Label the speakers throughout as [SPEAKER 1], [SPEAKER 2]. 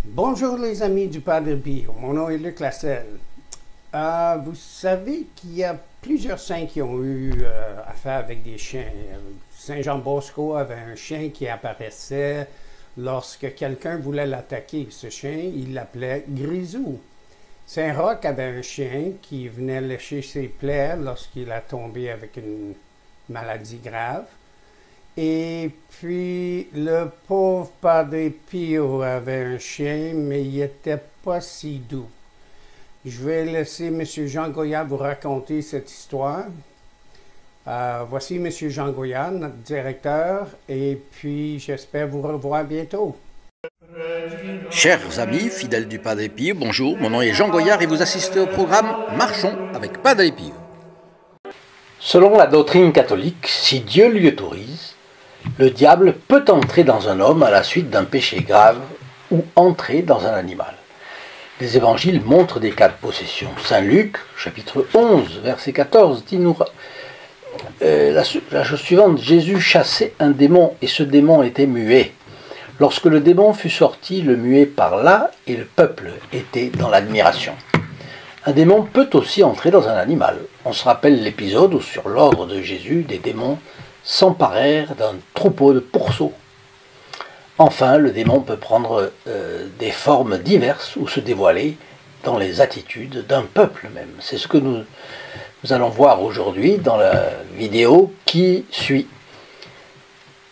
[SPEAKER 1] Bonjour les amis du Padre Pio, mon nom est Luc Lasselle. Vous savez qu'il y a plusieurs saints qui ont eu affaire avec des chiens. Saint Jean Bosco avait un chien qui apparaissait lorsque quelqu'un voulait l'attaquer. Ce chien, il l'appelait Grisou. Saint Roch avait un chien qui venait lécher ses plaies lorsqu'il a tombé avec une maladie grave. Et puis, le pauvre Padre Pio avait un chien, mais il n'était pas si doux. Je vais laisser M. Jean Goyard vous raconter cette histoire. Voici M. Jean Goyard, notre directeur, et puis j'espère vous revoir bientôt.
[SPEAKER 2] Chers amis, fidèles du Padre Pio, bonjour, mon nom est Jean Goyard et vous assistez au programme Marchons avec Padre Pio.
[SPEAKER 3] Selon la doctrine catholique, si Dieu lui autorise, le diable peut entrer dans un homme à la suite d'un péché grave ou entrer dans un animal. Les évangiles montrent des cas de possession. Saint Luc, chapitre 11, verset 14, dit-nous la chose suivante: Jésus chassait un démon et ce démon était muet. Lorsque le démon fut sorti, le muet parla et le peuple était dans l'admiration. Un démon peut aussi entrer dans un animal. On se rappelle l'épisode où, sur l'ordre de Jésus, des démons s'emparèrent d'un troupeau de pourceaux. Enfin, le démon peut prendre des formes diverses ou se dévoiler dans les attitudes d'un peuple même. C'est ce que nous allons voir aujourd'hui dans la vidéo qui suit.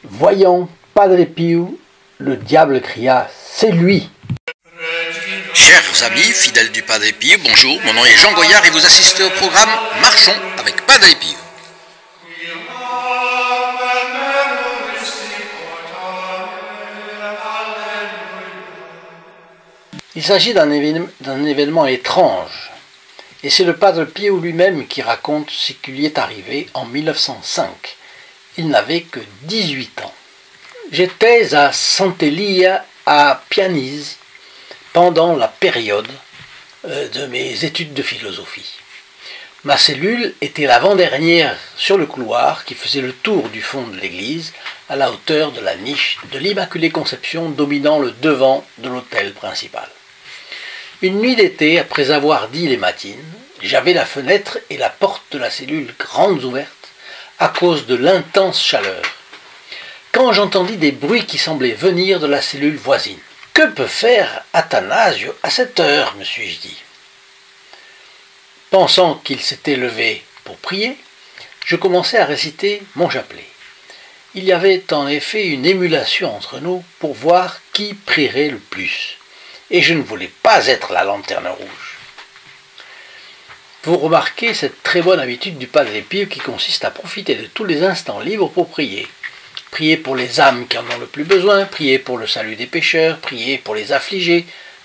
[SPEAKER 3] Voyant Padre Pio, le diable cria « C'est lui !»
[SPEAKER 2] Chers amis, fidèles du Padre Pio, bonjour, mon nom est Jean Goyard et vous assistez au programme Marchons avec Padre Pio.
[SPEAKER 3] Il s'agit d'un événement étrange, et c'est le Padre Pio lui-même qui raconte ce qui lui est arrivé en 1905. Il n'avait que 18 ans. J'étais à Sant'Elia à Pianise pendant la période de mes études de philosophie. Ma cellule était l'avant-dernière sur le couloir qui faisait le tour du fond de l'église à la hauteur de la niche de l'Immaculée Conception dominant le devant de l'autel principal. Une nuit d'été, après avoir dit les matines, j'avais la fenêtre et la porte de la cellule grandes ouvertes à cause de l'intense chaleur, quand j'entendis des bruits qui semblaient venir de la cellule voisine. « Que peut faire Athanasio à cette heure ?» me suis-je dit. Pensant qu'il s'était levé pour prier, je commençai à réciter mon chapelet. Il y avait en effet une émulation entre nous pour voir qui prierait le plus, et je ne voulais pas être la lanterne rouge. Vous remarquez cette très bonne habitude du Padre Pio qui consiste à profiter de tous les instants libres pour prier. Prier pour les âmes qui en ont le plus besoin, prier pour le salut des pécheurs, prier pour les affligés,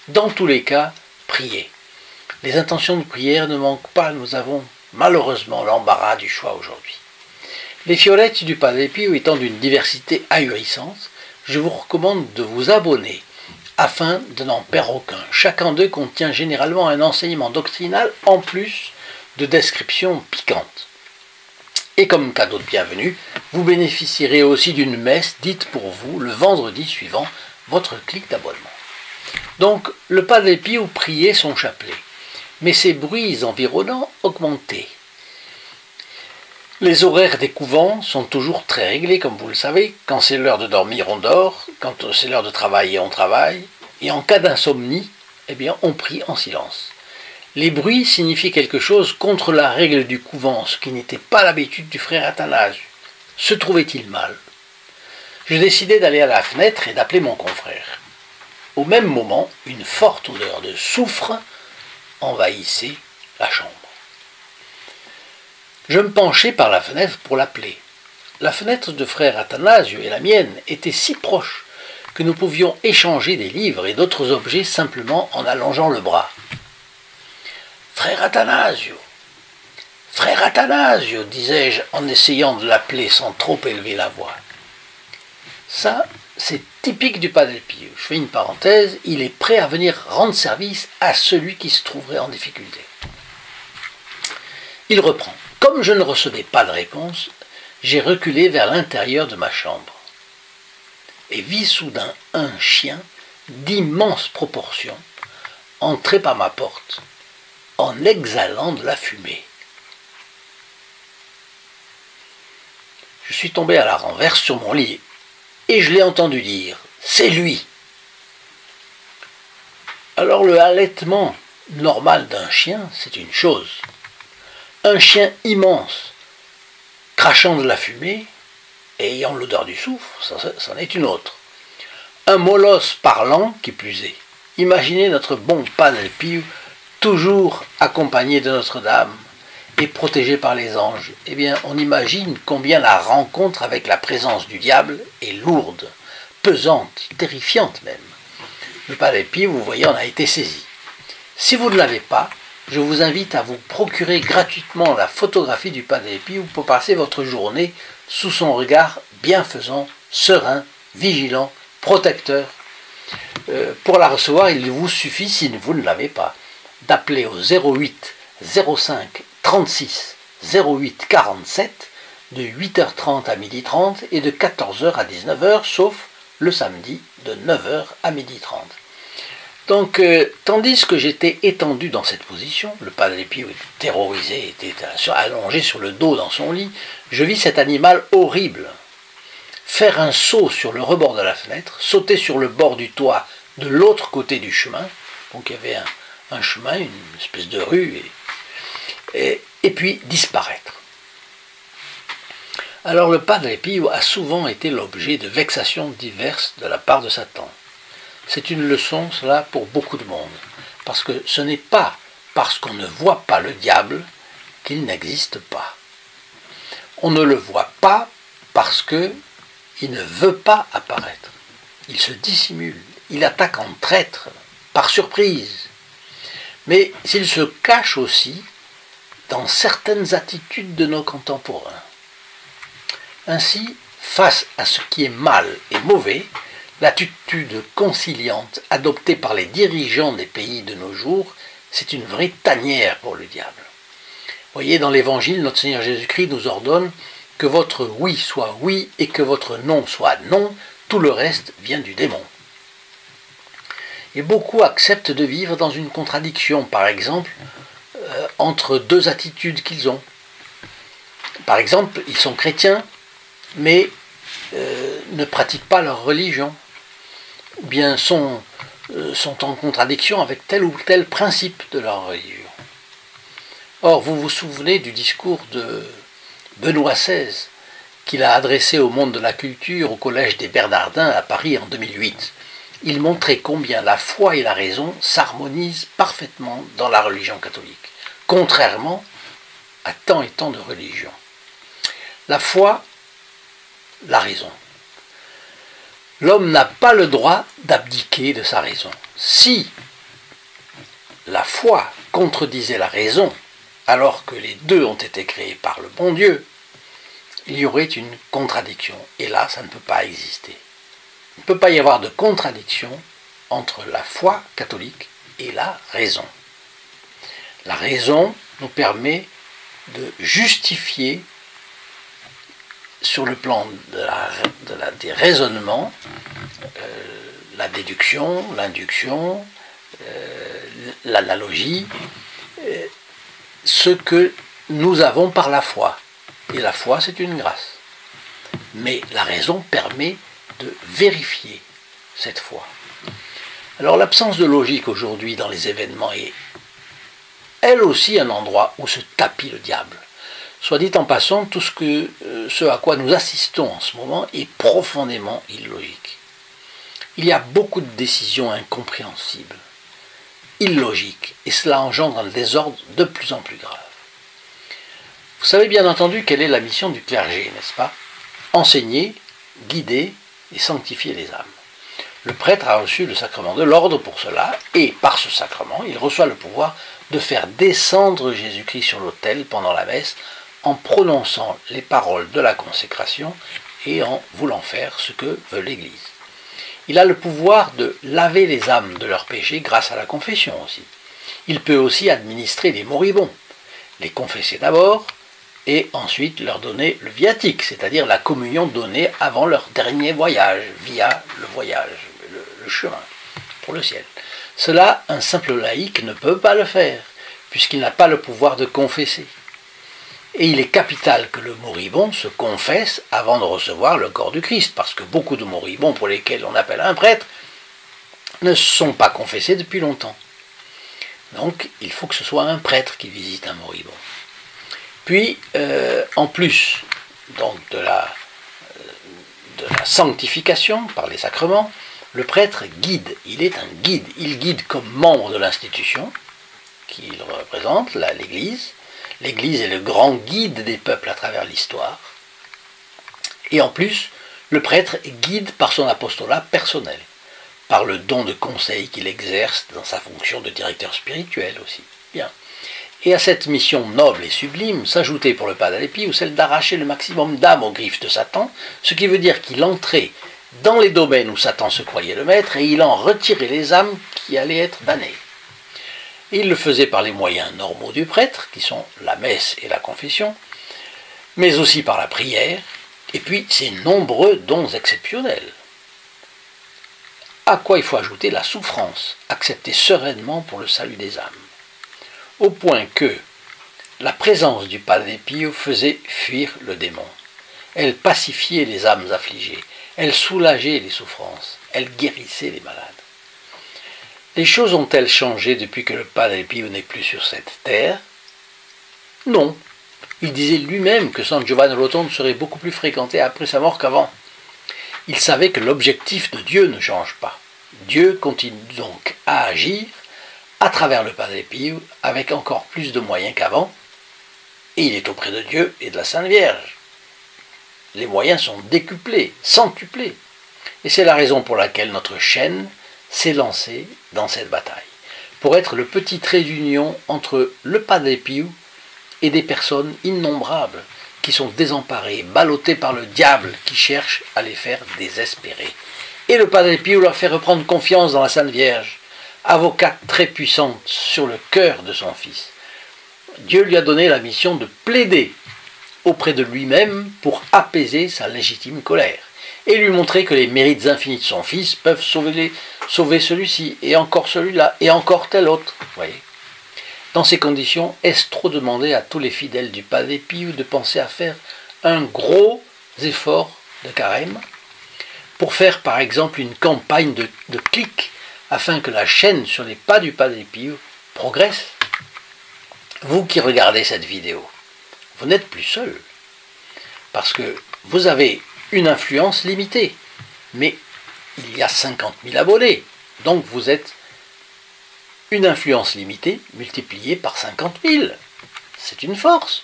[SPEAKER 3] dans tous les cas, prier. Les intentions de prière ne manquent pas, nous avons malheureusement l'embarras du choix aujourd'hui. Les fiolettes du Padre Pio étant d'une diversité ahurissante, je vous recommande de vous abonner afin de n'en perdre aucun. Chacun d'eux contient généralement un enseignement doctrinal en plus de descriptions piquantes. Et comme cadeau de bienvenue, vous bénéficierez aussi d'une messe dite pour vous le vendredi suivant votre clic d'abonnement. Donc, le Padre Pio priait son chapelet, mais ses bruits environnants augmentaient. Les horaires des couvents sont toujours très réglés, comme vous le savez. Quand c'est l'heure de dormir, on dort. Quand c'est l'heure de travailler, on travaille. Et en cas d'insomnie, eh bien, on prie en silence. Les bruits signifient quelque chose contre la règle du couvent, ce qui n'était pas l'habitude du frère Athanasio. Se trouvait-il mal? Je décidai d'aller à la fenêtre et d'appeler mon confrère. Au même moment, une forte odeur de soufre envahissait la chambre. Je me penchai par la fenêtre pour l'appeler. La fenêtre de frère Athanasio et la mienne étaient si proches que nous pouvions échanger des livres et d'autres objets simplement en allongeant le bras. « Frère Athanasio, disais-je en essayant de l'appeler sans trop élever la voix. Ça, c'est typique du Padre Pio. Je fais une parenthèse, il est prêt à venir rendre service à celui qui se trouverait en difficulté. Il reprend. Comme je ne recevais pas de réponse, j'ai reculé vers l'intérieur de ma chambre et vis soudain un chien d'immenses proportions, entrait par ma porte en exhalant de la fumée. Je suis tombé à la renverse sur mon lit et je l'ai entendu dire « C'est lui !» Alors le halètement normal d'un chien, c'est une chose. Un chien immense, crachant de la fumée et ayant l'odeur du soufre, c'en est une autre. Un molosse parlant, qui plus est. Imaginez notre bon Padre Pio, toujours accompagné de Notre-Dame et protégé par les anges. Eh bien, on imagine combien la rencontre avec la présence du diable est lourde, pesante, terrifiante même. Le Padre Pio, vous voyez, en a été saisi. Si vous ne l'avez pas, je vous invite à vous procurer gratuitement la photographie du Padre Pio pour passer votre journée sous son regard bienfaisant, serein, vigilant, protecteur. Pour la recevoir, il vous suffit, si vous ne l'avez pas, d'appeler au 08 05 36 08 47 de 8h30 à 12h30 et de 14h à 19h, sauf le samedi de 9h à 12h30. Donc, tandis que j'étais étendu dans cette position, le Padre Pio était terrorisé, était allongé sur le dos dans son lit, je vis cet animal horrible faire un saut sur le rebord de la fenêtre, sauter sur le bord du toit de l'autre côté du chemin, donc il y avait un chemin, une espèce de rue, et puis disparaître. Alors le Padre Pio a souvent été l'objet de vexations diverses de la part de Satan. C'est une leçon, cela, pour beaucoup de monde, parce que ce n'est pas parce qu'on ne voit pas le diable qu'il n'existe pas. On ne le voit pas parce qu'il ne veut pas apparaître. Il se dissimule, il attaque en traître, par surprise. Mais il se cache aussi dans certaines attitudes de nos contemporains. Ainsi, face à ce qui est mal et mauvais, l'attitude conciliante adoptée par les dirigeants des pays de nos jours, c'est une vraie tanière pour le diable. Vous voyez, dans l'Évangile, notre Seigneur Jésus-Christ nous ordonne que votre oui soit oui et que votre non soit non, tout le reste vient du démon. Et beaucoup acceptent de vivre dans une contradiction, par exemple, entre deux attitudes qu'ils ont. Par exemple, ils sont chrétiens, mais ne pratiquent pas leur religion, ou bien sont en contradiction avec tel ou tel principe de leur religion. Or, vous vous souvenez du discours de Benoît XVI, qu'il a adressé au monde de la culture au Collège des Bernardins à Paris en 2008. Il montrait combien la foi et la raison s'harmonisent parfaitement dans la religion catholique, contrairement à tant et tant de religions. La foi, la raison. L'homme n'a pas le droit d'abdiquer de sa raison. Si la foi contredisait la raison, alors que les deux ont été créés par le bon Dieu, il y aurait une contradiction. Et là, ça ne peut pas exister. Il ne peut pas y avoir de contradiction entre la foi catholique et la raison. La raison nous permet de justifier sur le plan des raisonnements, la déduction, l'induction, l'analogie, ce que nous avons par la foi. Et la foi, c'est une grâce. Mais la raison permet de vérifier cette foi. Alors l'absence de logique aujourd'hui dans les événements est elle aussi un endroit où se tapit le diable. Soit dit en passant, tout ce à quoi nous assistons en ce moment est profondément illogique. Il y a beaucoup de décisions incompréhensibles, illogiques, et cela engendre un désordre de plus en plus grave. Vous savez bien entendu quelle est la mission du clergé, n'est-ce pas? Enseigner, guider et sanctifier les âmes. Le prêtre a reçu le sacrement de l'ordre pour cela, et par ce sacrement, il reçoit le pouvoir de faire descendre Jésus-Christ sur l'autel pendant la messe, en prononçant les paroles de la consécration et en voulant faire ce que veut l'Église. Il a le pouvoir de laver les âmes de leurs péchés grâce à la confession aussi. Il peut aussi administrer les moribonds, les confesser d'abord et ensuite leur donner le viatique, c'est-à-dire la communion donnée avant leur dernier voyage, via le voyage, le chemin. pour le ciel. Cela, un simple laïc ne peut pas le faire, puisqu'il n'a pas le pouvoir de confesser. Et il est capital que le moribond se confesse avant de recevoir le corps du Christ, parce que beaucoup de moribonds pour lesquels on appelle un prêtre ne sont pas confessés depuis longtemps. Donc il faut que ce soit un prêtre qui visite un moribond. Puis, en plus donc, de la sanctification par les sacrements, le prêtre guide, il est un guide, il guide comme membre de l'institution qu'il représente, l'Église. L'Église est le grand guide des peuples à travers l'histoire. Et en plus, le prêtre guide par son apostolat personnel, par le don de conseil qu'il exerce dans sa fonction de directeur spirituel aussi. Bien. Et à cette mission noble et sublime s'ajoutait pour le Padre Pio celle d'arracher le maximum d'âmes aux griffes de Satan, ce qui veut dire qu'il entrait dans les domaines où Satan se croyait le maître et il en retirait les âmes qui allaient être damnées. Il le faisait par les moyens normaux du prêtre, qui sont la messe et la confession, mais aussi par la prière, et puis ses nombreux dons exceptionnels. À quoi il faut ajouter la souffrance, acceptée sereinement pour le salut des âmes. Au point que la présence du Padre Pio faisait fuir le démon. Elle pacifiait les âmes affligées, elle soulageait les souffrances, elle guérissait les malades. Les choses ont-elles changé depuis que le Padre Pio n'est plus sur cette terre? Non. Il disait lui-même que San Giovanni Rotondo serait beaucoup plus fréquenté après sa mort qu'avant. Il savait que l'objectif de Dieu ne change pas. Dieu continue donc à agir à travers le Padre Pio avec encore plus de moyens qu'avant, et il est auprès de Dieu et de la Sainte Vierge. Les moyens sont décuplés, centuplés, et c'est la raison pour laquelle notre chaîne s'est lancée dans cette bataille, pour être le petit trait d'union entre le Padre Pio et des personnes innombrables qui sont désemparées, ballottées par le diable qui cherche à les faire désespérer. Et le Padre Pio leur fait reprendre confiance dans la Sainte Vierge, avocate très puissante sur le cœur de son fils. Dieu lui a donné la mission de plaider auprès de lui-même pour apaiser sa légitime colère et lui montrer que les mérites infinis de son fils peuvent sauver celui-ci, et encore celui-là, et encore tel autre. Voyez. Dans ces conditions, est-ce trop demander à tous les fidèles du Padre Pio de penser à faire un gros effort de carême pour faire par exemple une campagne de clics afin que la chaîne sur les pas du Padre Pio progresse? Vous qui regardez cette vidéo, vous n'êtes plus seul, parce que vous avez une influence limitée, mais il y a 50 000 abonnés, donc vous êtes une influence limitée multipliée par 50 000, c'est une force.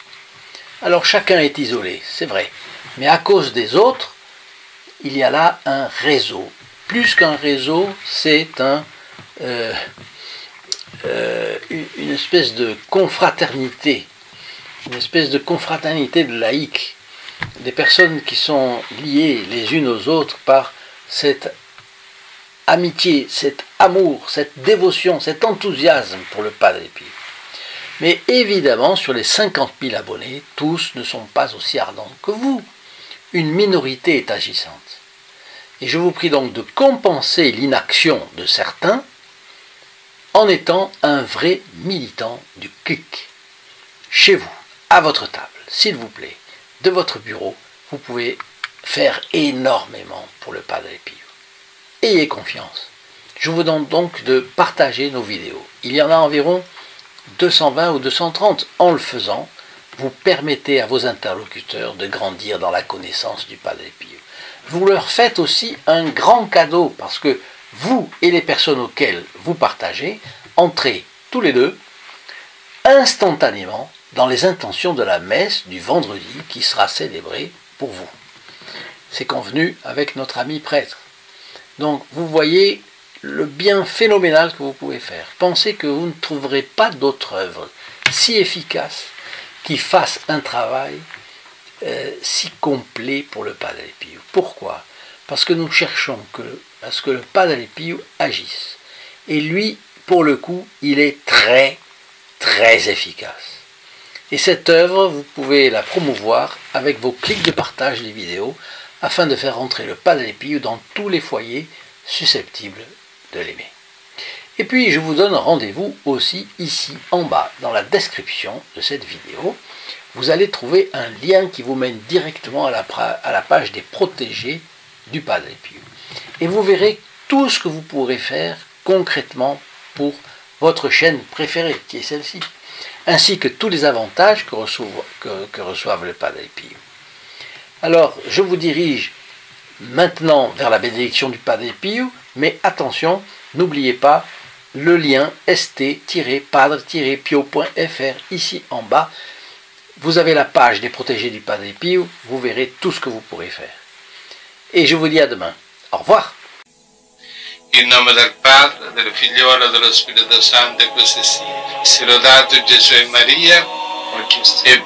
[SPEAKER 3] Alors chacun est isolé, c'est vrai, mais à cause des autres, il y a là un réseau. Plus qu'un réseau, c'est une espèce de confraternité, de laïcs, des personnes qui sont liées les unes aux autres par cette amitié, cet amour, cette dévotion, cet enthousiasme pour le Padre Pio. Mais évidemment, sur les 50 000 abonnés, tous ne sont pas aussi ardents que vous. Une minorité est agissante. Et je vous prie donc de compenser l'inaction de certains en étant un vrai militant du clic. Chez vous, à votre table, s'il vous plaît, de votre bureau, vous pouvez faire énormément pour le Padre Pio. Ayez confiance. Je vous demande donc de partager nos vidéos. Il y en a environ 220 ou 230. En le faisant, vous permettez à vos interlocuteurs de grandir dans la connaissance du Padre Pio. Vous leur faites aussi un grand cadeau, parce que vous et les personnes auxquelles vous partagez, entrez tous les deux instantanément dans les intentions de la messe du vendredi qui sera célébrée pour vous. C'est convenu avec notre ami prêtre. Donc vous voyez le bien phénoménal que vous pouvez faire. Pensez que vous ne trouverez pas d'autre œuvre si efficace qui fasse un travail si complet pour le Padre Pio. Pourquoi? Parce que nous cherchons à ce que le Padre Pio agisse. Et lui, pour le coup, il est très, très efficace. Et cette œuvre, vous pouvez la promouvoir avec vos clics de partage des vidéos afin de faire entrer le Padre Pio dans tous les foyers susceptibles de l'aimer. Et puis je vous donne rendez-vous aussi ici en bas dans la description de cette vidéo. Vous allez trouver un lien qui vous mène directement à la page des protégés du Padre Pio. Et vous verrez tout ce que vous pourrez faire concrètement pour votre chaîne préférée, qui est celle-ci, ainsi que tous les avantages que reçoivent le Padre Pio. Alors, je vous dirige maintenant vers la bénédiction du Padre Pio, mais attention, n'oubliez pas le lien st-padre-pio.fr ici en bas. Vous avez la page des protégés du Padre Pio, vous verrez tout ce que vous pourrez faire. Et je vous dis à demain. Au revoir.
[SPEAKER 4] In nome del Padre, del Figliolo e dello Spirito Santo, così sia. Sia lodato Gesù e Maria, e